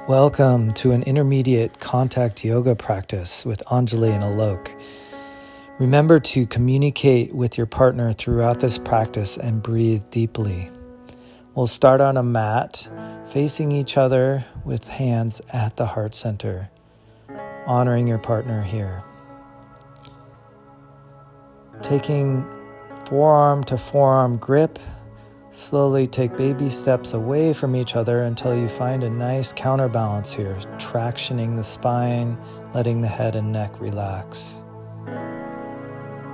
Welcome to an intermediate contact yoga practice with Anjali and Alok. Remember to communicate with your partner throughout this practice and breathe deeply. We'll start on a mat, facing each other with hands at the heart center, honoring your partner here. Taking forearm to forearm grip, slowly take baby steps away from each other until you find a nice counterbalance here, tractioning the spine, letting the head and neck relax.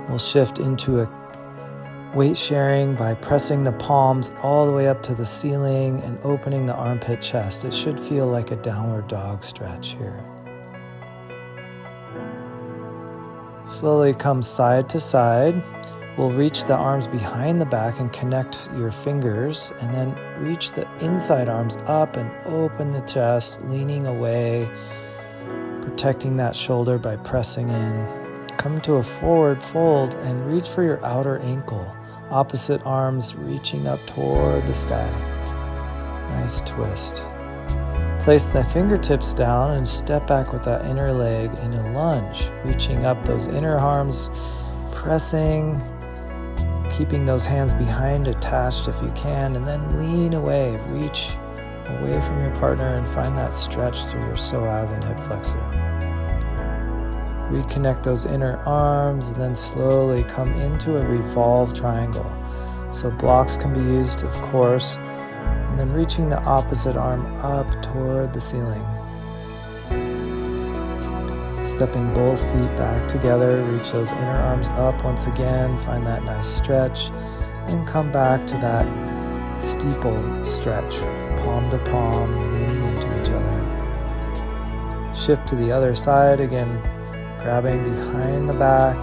We'll shift into a weight sharing by pressing the palms all the way up to the ceiling and opening the armpit chest. It should feel like a downward dog stretch here. Slowly come side to side. We'll reach the arms behind the back and connect your fingers, and then reach the inside arms up and open the chest, leaning away, protecting that shoulder by pressing in. Come to a forward fold and reach for your outer ankle. Opposite arms reaching up toward the sky. Nice twist. Place the fingertips down and step back with that inner leg in a lunge, reaching up those inner arms, pressing, keeping those hands behind attached if you can, and then lean away, reach away from your partner and find that stretch through your psoas and hip flexor. Reconnect those inner arms and then slowly come into a revolved triangle. So blocks can be used, of course, and then reaching the opposite arm up toward the ceiling. Stepping both feet back together, reach those inner arms up once again, find that nice stretch, and come back to that steeple stretch, palm to palm, leaning into each other. Shift to the other side, again, grabbing behind the back,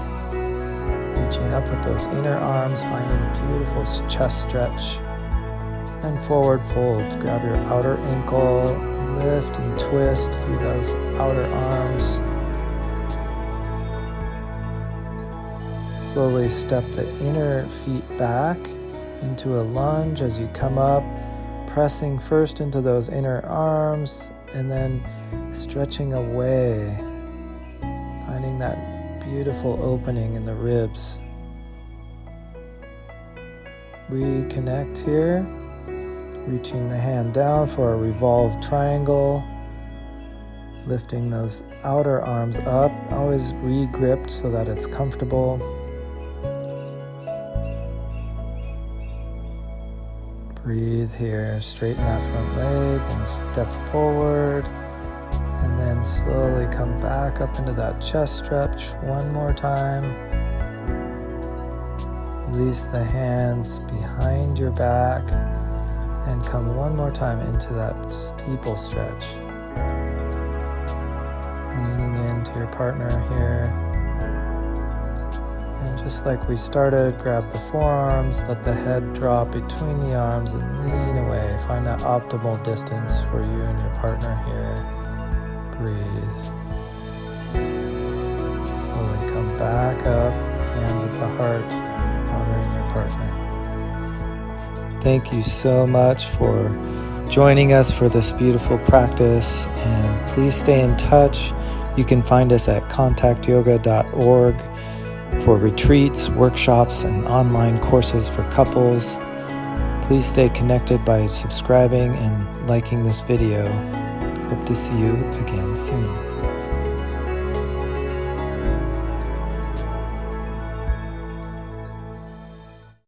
reaching up with those inner arms, finding a beautiful chest stretch, and forward fold. Grab your outer ankle, lift and twist through those outer arms. Slowly step the inner feet back into a lunge as you come up, pressing first into those inner arms and then stretching away, finding that beautiful opening in the ribs. Reconnect here, reaching the hand down for a revolved triangle, lifting those outer arms up, always re-gripped so that it's comfortable. Breathe here, straighten that front leg and step forward, and then slowly come back up into that chest stretch one more time. Release the hands behind your back and come one more time into that steeple stretch. Leaning into your partner here. And just like we started, grab the forearms, let the head drop between the arms and lean away. Find that optimal distance for you and your partner here. Breathe. Slowly come back up, hands at the heart, honoring your partner. Thank you so much for joining us for this beautiful practice, and please stay in touch. You can find us at contactyoga.org for retreats, workshops, and online courses for couples. Please stay connected by subscribing and liking this video. Hope to see you again soon.